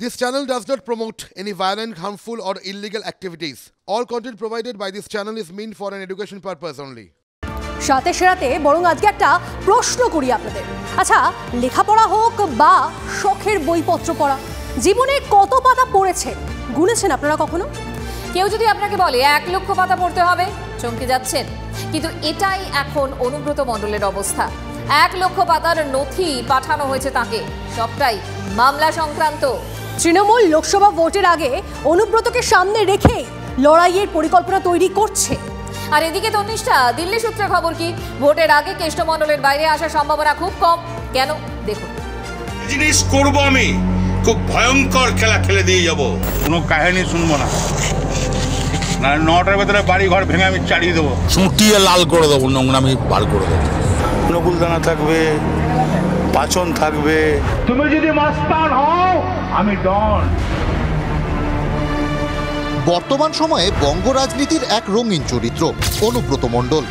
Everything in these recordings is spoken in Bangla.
This channel does not promote any violent, harmful or illegal activities. All content provided by this channel is meant for an education purpose only. সাথে সেরাতে বরং আজকে একটা প্রশ্ন করি আপনাদের। আচ্ছা, লেখাপড়া হোক বা শখের বইপত্র পড়া, জীবনে কত পাতা পড়েছেন গুনেছেন আপনারা কখনো? কেউ যদি আপনাকে বলে 1 লক্ষ পাতা পড়তে হবে, চমকে যাচ্ছেন। কিন্তু এটাই এখন অনুব্রত মণ্ডলের অবস্থা। 1 লক্ষ পাতার নথি পাঠানো হয়েছে তাকে, সবটাই মামলা সংক্রান্ত। তৃণমূল লোকসভা ভোটের আগে অনুব্রতকে সামনে রেখে লড়াইয়ের পরিকল্পনা তৈরি করছে। আর এদিকে তনিষ্ঠা, দিল্লি সূত্রে খবর কি ভোটের আগে কেষ্টমণ্ডলের বাইরে আসার সম্ভাবনা খুব কম। কেন দেখুন। জিনিস করব আমি, খুব ভয়ঙ্কর খেলা খেলে দিয়ে যাব। কোনো কাহিনী শুনবো না, না 9টার ভেতরে বাড়ি ঘর ভেঙে আমি চালিয়ে দেবো, চুটিয়ে লাল করে দেবো, নোংরা আমি বার করে দেবো। নকুলদানা থাকবে, পাচন থাকবে। তুমি যদি মাস্তান হও, আমি ডন। বর্তমান সময়ে বঙ্গ রাজনীতির এক রঙিন চরিত্র অনুব্রত মণ্ডল।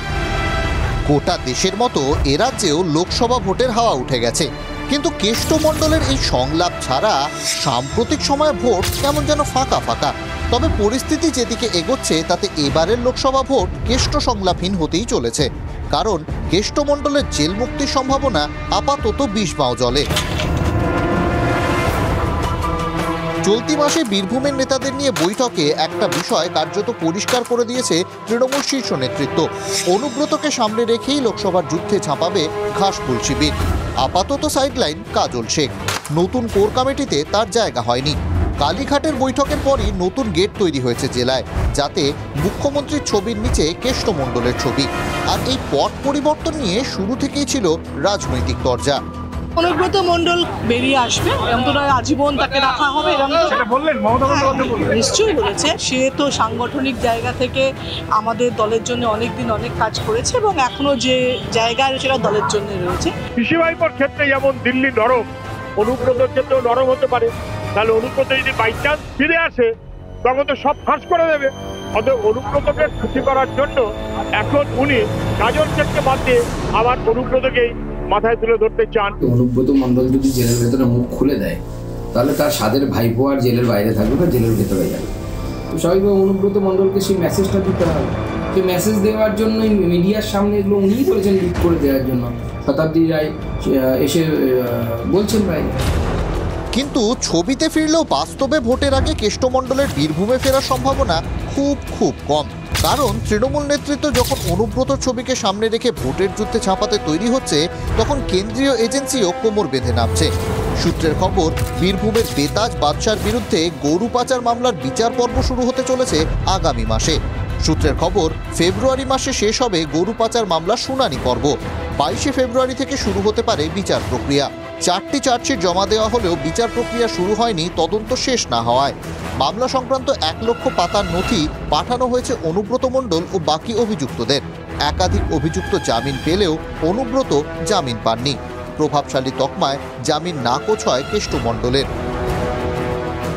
গোটা দেশের মতো এ রাজ্যেও লোকসভা ভোটের হাওয়া উঠে গেছে, কিন্তু কেষ্টমণ্ডলের এই সংলাপ ছাড়া সাম্প্রতিক সময়ে ভোট কেমন যেন ফাঁকা ফাঁকা। তবে পরিস্থিতি যেদিকে এগোচ্ছে তাতে এবারের লোকসভা ভোট কেষ্ট সংলাপহীন হতেই চলেছে, কারণ কেষ্টমণ্ডলের জেল মুক্তির সম্ভাবনা আপাতত 20 পাও জলে। চলতি মাসে বীরভূমের নেতাদের নিয়ে বৈঠকে একটা বিষয় কার্যত পরিষ্কার করে দিয়েছে তৃণমূল শীর্ষ নেতৃত্ব। অনুব্রতকে সামনে রেখেই লোকসভার যুদ্ধে ঝাঁপাবে ঘাসফুল শিবির। আপাতত সাইডলাইন কাজল শেখ, নতুন কোর কমিটিতে তার জায়গা হয়নি। কালীঘাটের বৈঠকের পরই নতুন গেট তৈরি হয়েছে জেলায়, যাতে মুখ্যমন্ত্রীর ছবির নিচে কেষ্টমণ্ডলের ছবি। আর এই পট পরিবর্তন নিয়ে শুরু থেকেই ছিল রাজনৈতিক তরজা। অনুব্রত মণ্ডল বেরিয়ে আসবে, এরকম তো আজীবন তাকে রাখা হবে, এরকম সেটা বললেন মমতা বন্দ্যোপাধ্যায়? নিশ্চয়ই বলেছে। সে তো সাংগঠনিক জায়গা থেকে আমাদের দলের জন্য অনেকদিন অনেক কাজ করেছে এবং এখনো যে জায়গায় সেটা দলের জন্য রয়েছে। পিসিভাইপোর ক্ষেত্রে যেমন দিল্লি নরম, অনুব্রতর ক্ষেত্রেও নরম হতে পারে। তাহলে অনুব্রত যদি বাই চান্স ফিরে আসে তখন তো সব ফাঁস করে দেবে। অতএব অনুব্রতকে খুশি করার জন্য এখন উনি কাজল শেখকে বাদ দিয়ে আবার অনুব্রতকেই মাথায় তুলে ধরতে চান। অনুব্রত মণ্ডল যদি জেলের ভেতরে মুখ খুলে দেয় তাহলে তার সাদের ভাইপো আর জেলের বাইরে থাকবে বা জেলের ভেতরে যাবে। তো স্বাভাবিকভাবে অনুব্রত মণ্ডলকে সেই মেসেজটা দিতে হবে। সেই মেসেজ দেওয়ার জন্যই মিডিয়ার সামনে এগুলো উনিই বলেছেন, লিক করে দেওয়ার জন্য। শতাব্দী রায় এসে বলছেন বাইরে। কিন্তু ছবিতে ফিরলেও বাস্তবে ভোটের আগে কেষ্টমণ্ডলের বীরভূমে ফেরার সম্ভাবনা খুব খুব কম। কারণ তৃণমূল নেতৃত্ব যখন অনুব্রত ছবিকে সামনে রেখে ভোটের যুদ্ধে ঝাঁপাতে তৈরি হচ্ছে, তখন কেন্দ্রীয় এজেন্সিও কোমর বেঁধে নামছে। সূত্রের খবর, বীরভূমের বেতাজ বাদশার বিরুদ্ধে গরু পাচার মামলার বিচার পর্ব শুরু হতে চলেছে আগামী মাসে। সূত্রের খবর, ফেব্রুয়ারি মাসে শেষ হবে গরু পাচার মামলার শুনানি পর্ব। 22 ফেব্রুয়ারি থেকে শুরু হতে পারে বিচার প্রক্রিয়া। 4টি চার্জশিট জমা দেওয়া হলেও বিচার প্রক্রিয়া শুরু হয়নি তদন্ত শেষ না হওয়ায়। মামলা সংক্রান্ত 1 লক্ষ পাতার নথি পাঠানো হয়েছে অনুব্রত মণ্ডল ও বাকি অভিযুক্তদের। একাধিক অভিযুক্ত জামিন পেলেও অনুব্রত জামিন পাননি। প্রভাবশালী তকমায় জামিন নাকচ হয় কেষ্টমণ্ডলের।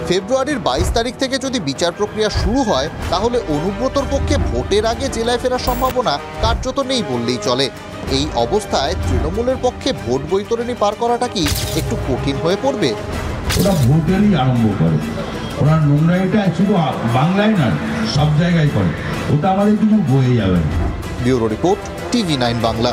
ফেব্রুয়ারির 22 তারিখ থেকে যদি বিচার প্রক্রিয়া শুরু হয়, তাহলে অনুব্রতর পক্ষে ভোটের আগে জেলায় ফেরার সম্ভাবনা কার্যত নেই বললেই চলে। এই অবস্থায় তৃণমূলের পক্ষে ভোট বৈতরণী পার করাটা কি একটু কঠিন হয়ে পড়বে? ওরা ভোটেরই আরম্ভ করে, ওরা নোংরাইটা শুধু বাংলায় নয় সব জায়গায় করে, ওটা আমাদের কিছু বয়ে যাবে। Bureau report, TV9 Bangla.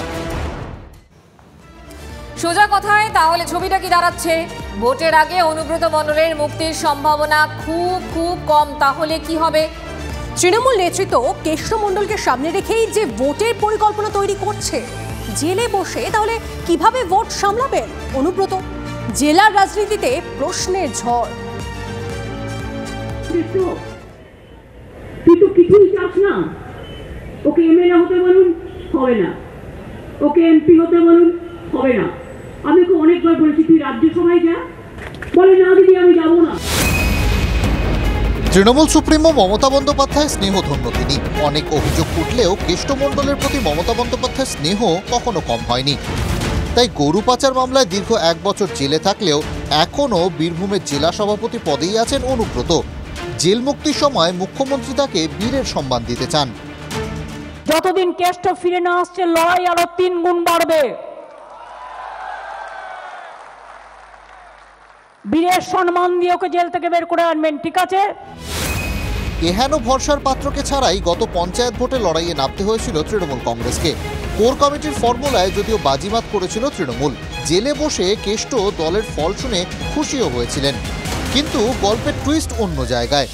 সোজা কথায় তাহলে ছবিটা কি দাঁড়াচ্ছে? ভোটের আগে অনুব্রত মণ্ডলের মুক্তির সম্ভাবনা খুব খুব কম। তাহলে কি হবে? তৃণমূল নেতৃত্ব কেষ্টমণ্ডলকে সামনে রেখেই যে ভোটের পরিকল্পনা তৈরি করছে। জেলে বসে তাহলে কিভাবে ভোট সামলাবেন অনুব্রত? জেলার রাজনীতিতে প্রশ্নের ঝড়। তুই তো কিছুই চাস না। ওকে এমএলএ হতে বলুন, হবে না। ওকে এমপি হতে বলুন, হবে না। আমি ওকে অনেকবার বলেছি তুই রাজ্যসভায় যা, বলে না দিদি আমি যাবো না। তৃণমূল সুপ্রিমো মমতা বন্দ্যোপাধ্যায় স্নেহধন্য তিনি। অনেক অভিযোগ উঠলেও কেষ্টমণ্ডলের প্রতি মমতা বন্দ্যোপাধ্যায়ের স্নেহ কখনো কম হয়নি। তাই গরু পাচার মামলায় দীর্ঘ 1 বছর জেলে থাকলেও এখনও বীরভূমের জেলা সভাপতি পদেই আছেন অনুব্রত। জেল মুক্তির সময় মুখ্যমন্ত্রী তাকে বীরের সম্মান দিতে চান। যতদিন কেষ্ট ফিরে না আসছে লড়াই আরো 3 গুণ বাড়বে। বীরের সম্মান দিয়ে ওকে জেল থেকে বের করে আনবেন, ঠিক আছে? এহেন ভরসার পাত্রকে ছাড়াই গত পঞ্চায়েত ভোটে লড়াইয়ে নামতে হয়েছিল তৃণমূল কংগ্রেসকে। কোর কমিটির ফর্মুলায় যদিও বাজিমাত করেছিল তৃণমূল, জেলে বসে কেষ্ট দলের ফল শুনে খুশিও হয়েছিলেন। কিন্তু গল্পের টুইস্ট অন্য জায়গায়।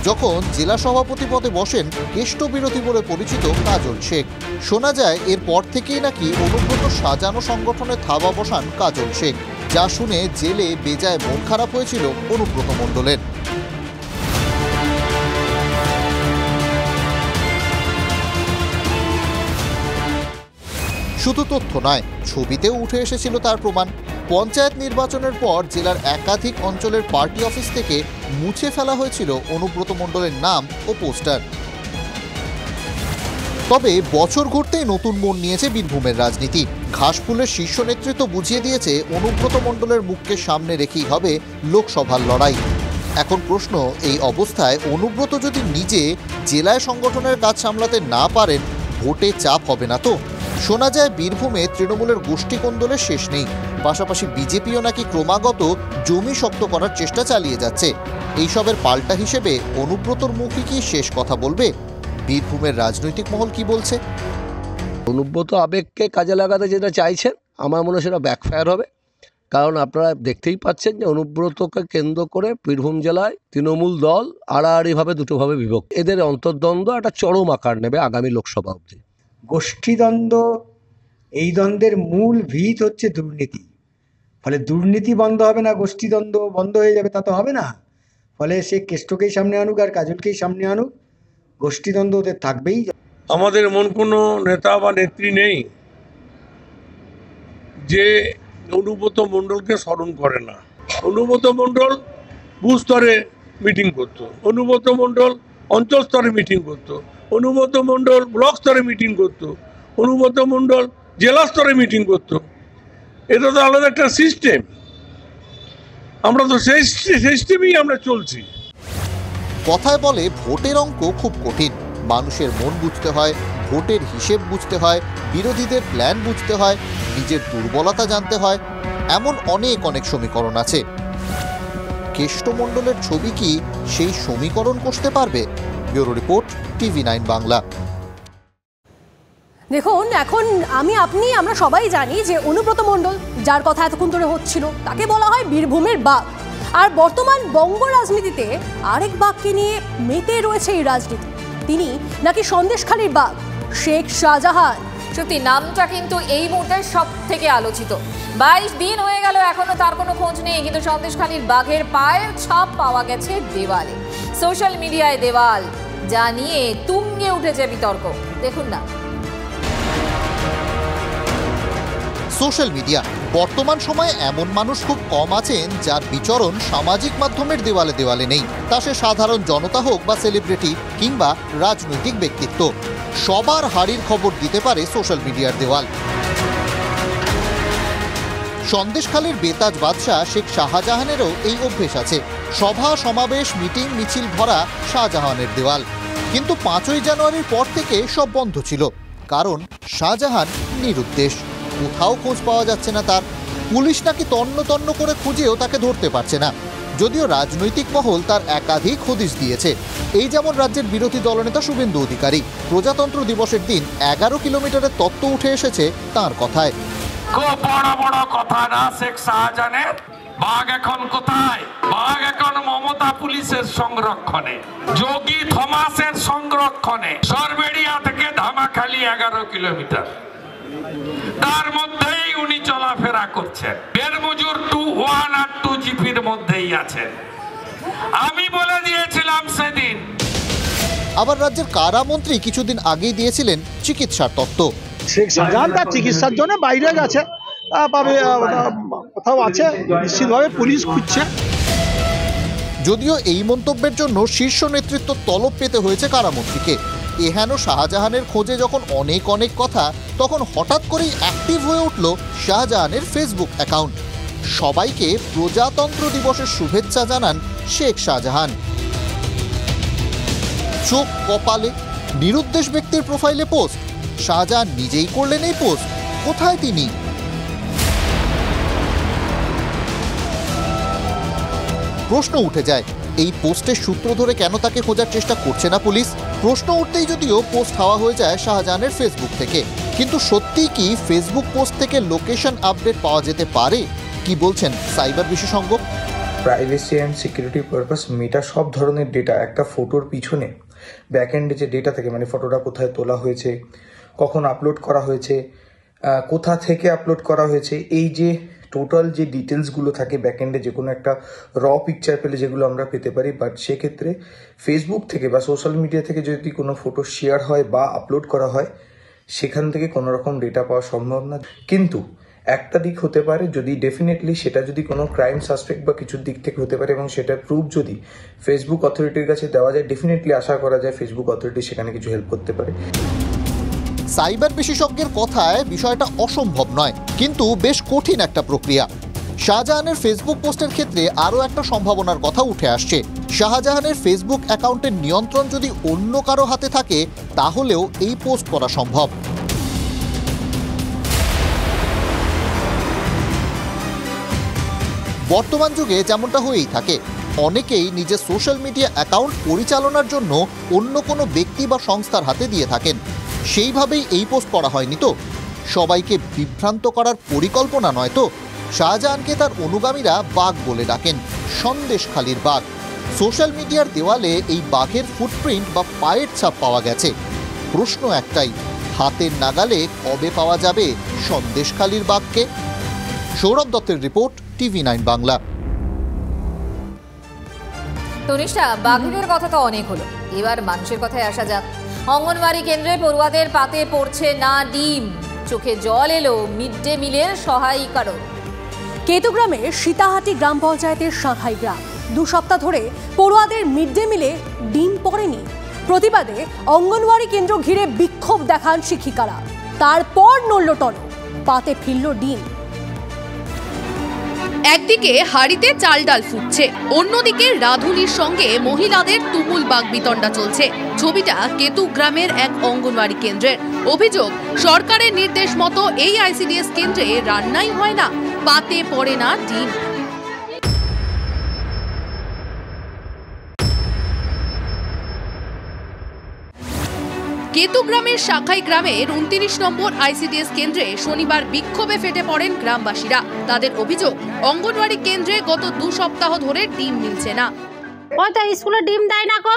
যখন জেলা সভাপতি পদে বসেন কেষ্ট বিরোধী বলে পরিচিত কাজল শেখ, শোনা যায় এরপর থেকেই নাকি অনুব্রত সাজানো সংগঠনে থাবা বসান কাজল শেখ, যা শুনে জেলে বেজায় মন খারাপ হয়েছিল অনুব্রত মণ্ডলের। শুধু তথ্য নয়, ছবিতেও উঠে এসেছিল তার প্রমাণ। পঞ্চায়েত নির্বাচনের পর জেলার একাধিক অঞ্চলের পার্টি অফিস থেকে মুছে ফেলা হয়েছিল অনুব্রত মণ্ডলের নাম ও পোস্টার। তবে বছর ঘুরতেই নতুন মোড় নিয়েছে বীরভূমের রাজনীতি। ঘাসফুলের শীর্ষ নেতৃত্ব বুঝিয়ে দিয়েছে অনুব্রত মণ্ডলের মুখকে সামনে রেখেই হবে লোকসভার লড়াই। এখন প্রশ্ন, এই অবস্থায় অনুব্রত যদি নিজে জেলায় সংগঠনের কাজ সামলাতে না পারেন, ভোটে চাপ হবে না তো? শোনা যায় বীরভূমে তৃণমূলের গোষ্ঠী কোন্দলের শেষ নেই, পাশাপাশি বিজেপিও নাকি ক্রমাগত জমি শক্ত করার চেষ্টা চালিয়ে যাচ্ছে। এইসবের পাল্টা হিসেবে অনুব্রতর মুখে কি শেষ কথা বলবে? বীরভূমের রাজনৈতিক মহল কি বলছে? অনুব্রত আবেগকে কাজে লাগাতে যেটা চাইছেন, আমার মনে হয় সেটা ব্যাকফায়ার হবে। কারণ আপনারা দেখতেই পাচ্ছেন যে অনুব্রতকে কেন্দ্র করে বীরভূম জেলায় তৃণমূল দল আড়াআড়িভাবে দুটোভাবে বিভক্ত। এদের অন্তর্দ্বন্দ্ব একটা চরম আকার নেবে আগামী লোকসভা অবধি। গোষ্ঠীদ্বন্দ্ব, এই দ্বন্দ্বের মূল ভিত হচ্ছে দুর্নীতি। ফলে দুর্নীতি বন্ধ হবে না, গোষ্ঠীদ্বন্দ্ব বন্ধ হয়ে যাবে তা তো হবে না। ফলে সে কেষ্টকেই সামনে আনুক আর কাজলকেই সামনে আনুক, গোষ্ঠীদ্বন্দ্ব ওদের থাকবেই। আমাদের এমন কোনো নেতা বা নেত্রী নেই যে অনুব্রত মণ্ডলকে স্মরণ করে না। অনুব্রত মণ্ডল বুথ স্তরে মিটিং করতো, অনুব্রত মণ্ডল অঞ্চল স্তরে মিটিং করতো, অনুব্রত মণ্ডল ব্লক স্তরে মিটিং করতো, অনুব্রত মণ্ডল জেলা স্তরে মিটিং করতো। এটা তো আলাদা একটা সিস্টেম, আমরা তো সেই সিস্টেমেই আমরা চলছি। কথায় বলে ভোটের অঙ্ক খুব কঠিন। মানুষের মন বুঝতে হয়, ভোটের হিসেব বুঝতে হয়, বিরোধীদের প্ল্যান বুঝতে হয়, নিজের দুর্বলতা জানতে হয়। এমন অনেক সমীকরণ আছে। কেষ্টমণ্ডলের ছবি কি সেই সমীকরণ কষতে পারবে? Bureau report, TV9 Bangla. দেখুন, এখন আমরা সবাই জানি যে অনুব্রত মণ্ডল, যার কথা এতক্ষণ ধরে হচ্ছিল, তাকে বলা হয় বীরভূমের বাঘ। আর বর্তমান বঙ্গ রাজনীতিতে আরেক বাঘকে নিয়ে মেতে রয়েছে এই রাজনীতি। তিনি নাকি সন্দেশখালীর বাঘ, শেখ শাহজাহান। সত্যি নামটা কিন্তু এই মুহূর্তে সব থেকে আলোচিত। 22 দিন হয়ে গেল, এখনো তার কোনো খোঁজ নেই, কিন্তু সন্দেশখালীর বাঘের পায়ের ছাপ পাওয়া গেছে দেওয়ালে। সোশ্যাল মিডিয়ায় দেওয়াল, যা নিয়ে তুঙ্গে উঠেছে বিতর্ক। দেখুন না। সোশ্যাল মিডিয়া বর্তমান সময়ে এমন মানুষ খুব কম আছেন যার বিচরণ সামাজিক মাধ্যমের দেওয়ালে দেওয়ালে নেই। তা সে সাধারণ জনতা হোক বা সেলিব্রিটি কিংবা রাজনৈতিক ব্যক্তিত্ব, সবার হাড়ির খবর দিতে পারে সোশ্যাল মিডিয়ার দেওয়াল। সন্দেশখালীর বেতাজ বাদশাহ শেখ শাহজাহানেরও এই অভ্যেস আছে। সভা সমাবেশ মিটিং মিছিল ভরা শাহজাহানের দেওয়াল। কিন্তু 5ই জানুয়ারির পর থেকে সব বন্ধ ছিল, কারণ শাহজাহান নিরুদ্দেশ। কোথাও খোঁজ পাওয়া যাচ্ছে না তার। পুলিশ নাকি তন্ন করে খুঁজেও তাকে ধরতে পারছে না। যদিও রাজনৈতিক মহল তার একাধিক হদিশ দিয়েছে। এই যেমন রাজ্যের বিরোধী দলনেতা শুভেন্দু অধিকারী। প্রজাতন্ত্র দিবসের দিন 11 কিলোমিটারের তত্ত্ব উঠে এসেছে তার কথায়। খুব বড় কথা না শেখ শাহজাহানের বাঘ এখন কোথায়? বাঘ এখন মমতা পুলিশের সংরক্ষণে, যোগী থমাসের সংরক্ষণে। সরবেড়িয়া থেকে ধামাখালি 11 কিলোমিটার, তার মধ্যেই উনি চলাফেরা করছেন। বেরমজুর 1 আর 2 জিপির মধ্যেই আছেন। আমি বলে দিয়েছিলাম সেদিন। আবার রাজ্যের কারামন্ত্রী কিছুদিন আগেই দিয়েছিলেন চিকিৎসার তত্ত্ব। শেখ শাহজাহান তার চিকিৎসার জন্য বাইরে গেছে, কোথাও আছে, নিশ্চিতভাবে পুলিশ খুঁজছে। যদিও এই মন্তব্যের জন্য শীর্ষ নেতৃত্ব তলব পেতে হয়েছে কারামন্ত্রীকে। এহেন শাহজাহানের খোঁজে যখন অনেক কথা, তখন হঠাৎ করেই অ্যাক্টিভ হয়ে উঠল শাহজাহানের ফেসবুক অ্যাকাউন্ট। সবাইকে প্রজাতন্ত্র দিবসের শুভেচ্ছা জানান শেখ শাহজাহান। চোখ কপালে, নিরুদ্দেশ ব্যক্তির প্রোফাইলে পোস্ট। শাহজাহান নিজেই করলেন এই পোস্ট। কোথায় তিনি? প্রশ্ন উঠে যায়, এই পোস্টের সূত্র ধরে কেন তাকে খোঁজার চেষ্টা করছে না পুলিশ? প্রশ্ন উঠতেই যদিও পোস্ট হাওয়া হয়ে যায় শাহজাহানের ফেসবুক থেকে, কিন্তু সত্যিই কি ফেসবুক পোস্ট থেকে লোকেশন আপডেট পাওয়া যেতে পারে? কি বলছেন সাইবার বিশেষজ্ঞ? প্রাইভেসি অ্যান্ড সিকিউরিটি পারপাস মেটা সব ধরনের ডেটা, একটা ফটোর পিছনে ব্যাকএন্ডে যে ডেটা থাকে, মানে ফটোটা কোথায় তোলা হয়েছে, কখন আপলোড করা হয়েছে, কোথা থেকে আপলোড করা হয়েছে, এই যে টোটাল যে ডিটেলসগুলো থাকে ব্যাকএন্ডে, যে কোনো একটা র পিকচার পেলে যেগুলো আমরা পেতে পারি। বাট সেক্ষেত্রে ফেসবুক থেকে বা সোশ্যাল মিডিয়া থেকে যদি কোনো ফটো শেয়ার হয় বা আপলোড করা হয়, সেখান থেকে কোনো রকম ডেটা পাওয়া সম্ভব না। কিন্তু একটা দিক হতে পারে, যদি ডেফিনেটলি সেটা যদি কোনো ক্রাইম সাসপেক্ট বা কিছুর দিক থেকে হতে পারে এবং সেটার প্রুফ যদি ফেসবুক অথরিটির কাছে দেওয়া যায়, ডেফিনেটলি আশা করা যায় ফেসবুক অথরিটি সেখানে কিছু হেল্প করতে পারে। সাইবার বিশেষজ্ঞের কথায় বিষয়টা অসম্ভব নয়, কিন্তু বেশ কঠিন একটা প্রক্রিয়া। শাহজাহানের ফেসবুক পোস্টের ক্ষেত্রে আরও একটা সম্ভাবনার কথা উঠে আসছে। শাহজাহানের ফেসবুক অ্যাকাউন্টের নিয়ন্ত্রণ যদি অন্য কারো হাতে থাকে, তাহলেও এই পোস্ট করা সম্ভব। বর্তমান যুগে যেমনটা হয়েই থাকে, অনেকেই নিজের সোশ্যাল মিডিয়া অ্যাকাউন্ট পরিচালনার জন্য অন্য কোনো ব্যক্তি বা সংস্থার হাতে দিয়ে থাকেন। সেইভাবেই এই পোস্ট করা হয়নি তো? সবাইকে বিভ্রান্ত করার পরিকল্পনা নয় তো? শাহজাহানকে তার অনুগামীরা বাঘ বলে ডাকেন, সন্দেশখালির বাঘ। সোশ্যাল মিডিয়ার দেওয়ালে এই বাঘের ফুটপ্রিন্ট বা পায়ের ছাপ পাওয়া গেছে। প্রশ্ন একটাই, হাতের নাগালে কবে পাওয়া যাবে সন্দেশখালির বাঘকে? সৌরভ দত্তের রিপোর্ট, TV9 বাংলা। তনিষ্ঠা, বাঘেদের কথা তো অনেক হলো, এবার মানুষের কথায় আসা যাক। অঙ্গনওয়াড়ি কেন্দ্রে পড়ুয়াদের পাতে পড়ছে না ডিম, চোখে জল এলো মিড ডে মিলের সহায়িকারও। কেতুগ্রামের সীতাহাটি গ্রাম পঞ্চায়েতের সাঁখাই গ্রাম 2 সপ্তাহ ধরে পড়ুয়াদের মিড ডে মিলে ডিম পড়েনি। প্রতিবাদে অঙ্গনওয়াড়ি কেন্দ্র ঘিরে বিক্ষোভ দেখান শিক্ষিকারা। তারপর নড়ল টনক, পাতে ফিরল ডিম। একদিকে হাড়িতে চাল ডাল ফুটছে, অন্যদিকে রাঁধুনির সঙ্গে মহিলাদের তুমুল বাগবিতণ্ডা চলছে। ছবিটা কেতুগ্রামের এক অঙ্গনওয়াড়ি কেন্দ্রের। অভিযোগ, সরকারের নির্দেশ মতো এই ICDS কেন্দ্রে রান্নাই হয় না, পাতে পড়ে না ডিম। কেতুগ্রামের সাঁখাই গ্রামের 29 নম্বর ICDS কেন্দ্রে শনিবার বিক্ষোভে ফেটে পড়েন গ্রামবাসীরা। তাদের অভিযোগ, অঙ্গনওয়াড়ি কেন্দ্রে গত 2 সপ্তাহ ধরে ডিম মিলছে না। ওই তো স্কুলে ডিম দেয় না কো,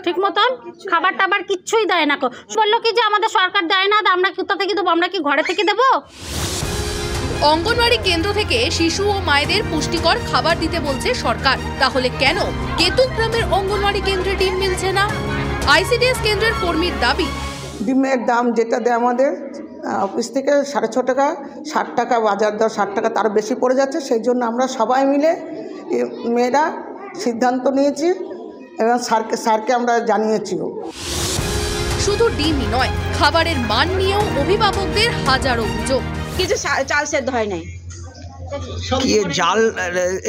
ঠিক মতন খাবার টাবার কিচ্ছুই দেয় না কো। বললো কি যে আমাদের সরকার দেয় না, আমরা কোথা থেকে দেবো, আমরা কি ঘরে থেকে দেবো? অঙ্গনওয়াড়ি কেন্দ্র থেকে শিশু ও মায়েদের পুষ্টিকর খাবার দিতে বলছে সরকার, তাহলে কেন কেতুগ্রামের অঙ্গনওয়াড়ি কেন্দ্রে ডিম মিলছে না? ICDS কেন্দ্রের কর্মীর দাবি, ডিমের দাম যেটা দেয় আমাদের অফিস থেকে 6.5 টাকা, 60 টাকা বাজার দর, 60 টাকা তার বেশি পড়ে যাচ্ছে। সেই জন্য আমরা সবাই মিলে মেয়েরা সিদ্ধান্ত নিয়েছি এবং স্যারকে আমরা জানিয়েছিও। শুধু ডিমই নয়, খাবারের মান নিয়েও অভিভাবকদের হাজারো অভিযোগ। কিছু চাল সেদ্ধ হয় নাই, জাল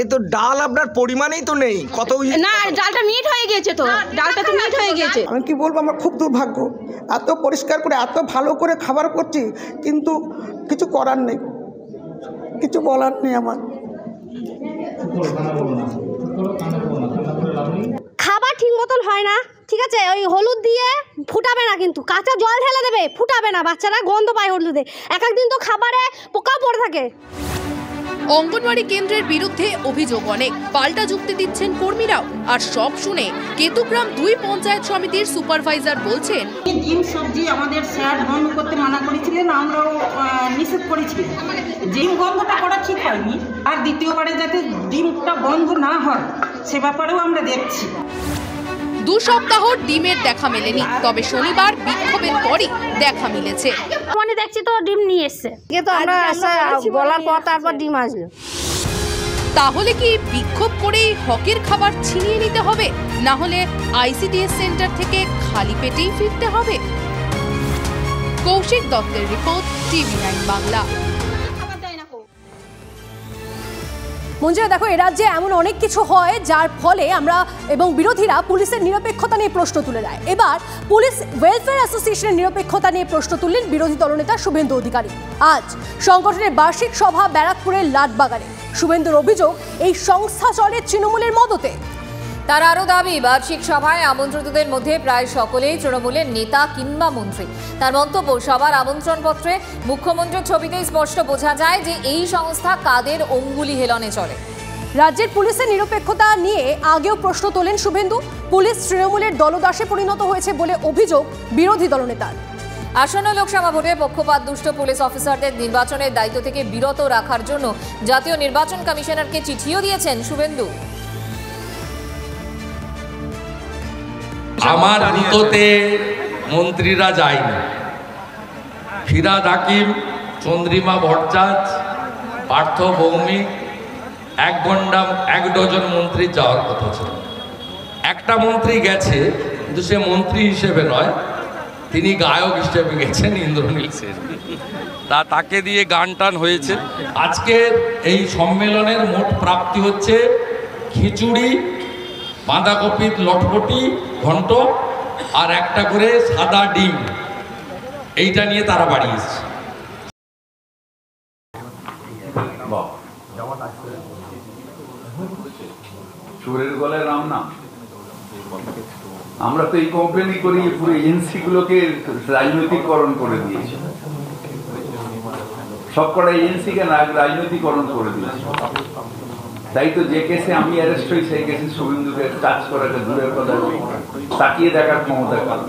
এ তো ডাল আপনার পরিমাণেই তো নেই, কত না ডালটা মিট হয়ে গিয়েছে, তো ডালটা তো মিট হয়ে গিয়েছে। আমি কি বলবো, আমার খুব দুর্ভাগ্য। এত পরিষ্কার করে এত ভালো করে খাবার করছি, কিন্তু কিছু করার নেই, কিছু বলার নেই আমার। খাবার ঠিক মতন হয় না, ঠিক আছে, ওই হলুদ দিয়ে ফুটাবে না, কিন্তু কাঁচা জল ঢেলে দেবে, ফুটাবে না, বাচ্চারা গন্ধ পায় হলুদে। এক একদিন তো খাবারে পোকা পড়ে থাকে। অঙ্গনওয়াড়ি কেন্দ্রের বিরুদ্ধে অভিযোগ অনেক, পাল্টা যুক্তি দিচ্ছেন কর্মীরাও। আর সব শুনে কেতুগ্রাম 2 পঞ্চায়েত সমিতির সুপারভাইজার বলছেন, ডিম সবজি আমাদের স্যার বন্ধ করতে মানা করেছিলেন, আমরাও নিষেধ করেছিলাম। ডিম বন্ধটা করা ঠিক হয়নি, আর দ্বিতীয়বারে যাতে ডিমটা বন্ধ না হয় সে ব্যাপারেও আমরা দেখছি। 2 সপ্তাহ ডিমের দেখা মেলেনি, তবে শনিবার বিক্ষোভের পরই দেখা মিলেছে। মানে দেখছি তো ডিম নিয়ে এসছে, কিন্তু আমরা বলার পর তারপর ডিম আসলো। তাহলে কি বিক্ষোভ করেই হকের খাবার ছিনিয়ে নিতে হবে? না হলে ICDS সেন্টার থেকে খালি পেটেই ফিরতে হবে? কৌশিক দত্তের রিপোর্ট, TV9 বাংলা। মঞ্জুরা, দেখো এ রাজ্যে এমন অনেক কিছু হয় যার ফলে আমরা এবং বিরোধীরা পুলিশের নিরপেক্ষতা নিয়ে প্রশ্ন তুলে দেয়। এবার পুলিশ ওয়েলফেয়ার অ্যাসোসিয়েশনের নিরপেক্ষতা নিয়ে প্রশ্ন তুললেন বিরোধী দলনেতা শুভেন্দু অধিকারী। আজ সংগঠনের বার্ষিক সভা ব্যারাকপুরের লাটবাগানে। শুভেন্দুর অভিযোগ, এই সংস্থা চলে তৃণমূলের মদতে। তার আরও দাবি, বার্ষিক সভায় আমন্ত্রিতদের মধ্যে প্রায় সকলেই তৃণমূলের নেতা কিংবা মন্ত্রী। তার মন্তব্য, সবার আমন্ত্রণপত্রে মুখ্যমন্ত্রীর ছবিতেই স্পষ্ট বোঝা যায় যে এই সংস্থা কাদের অঙ্গুলি হেলনে চলে। রাজ্যের পুলিশের নিরপেক্ষতা নিয়ে আগেও প্রশ্ন তোলেন শুভেন্দু। পুলিশ তৃণমূলের দলদাসে পরিণত হয়েছে বলে অভিযোগ বিরোধী দলনেতার। আসন্ন লোকসভা ভোটে পক্ষপাত দুষ্ট পুলিশ অফিসারদের নির্বাচনের দায়িত্ব থেকে বিরত রাখার জন্য জাতীয় নির্বাচন কমিশনারকে চিঠিও দিয়েছেন শুভেন্দু। আমার বুথতে মন্ত্রীরা যায়নি। ফিরাদ হাকিম, চন্দ্রিমা ভট্টাচার্য, পার্থ ভৌমিক, এক ডজন মন্ত্রী যাওয়ার কথা ছিল। একটা মন্ত্রী গেছে, কিন্তু সে মন্ত্রী হিসেবে নয়, তিনি গায়ক হিসেবে গেছেন, ইন্দ্রনীল সেন। তাকে দিয়ে গান টান হয়েছে। আজকের এই সম্মেলনের মোট প্রাপ্তি হচ্ছে খিচুড়ি, বাঁধাকপির লটপটি ঘন্ট আর একটা করে সাদা ডিম। এইটা নিয়ে তারা বাড়ি এসছে। চোরের গলায় রাম নাম। আমরা তো এই কমপ্লেনই করি, পুরো এজেন্সিগুলোকে রাজনৈতিকরণ করে দিয়েছি, সবকটা এজেন্সিকে রাজনৈতিকরণ করে দিয়েছি। তাই তো যে কেসে আমি অ্যারেস্ট হই, সেই কেসে শুভেন্দুকে টাচ করাকে দূরের কথা, তাকিয়ে দেখার ক্ষমতা কাজ।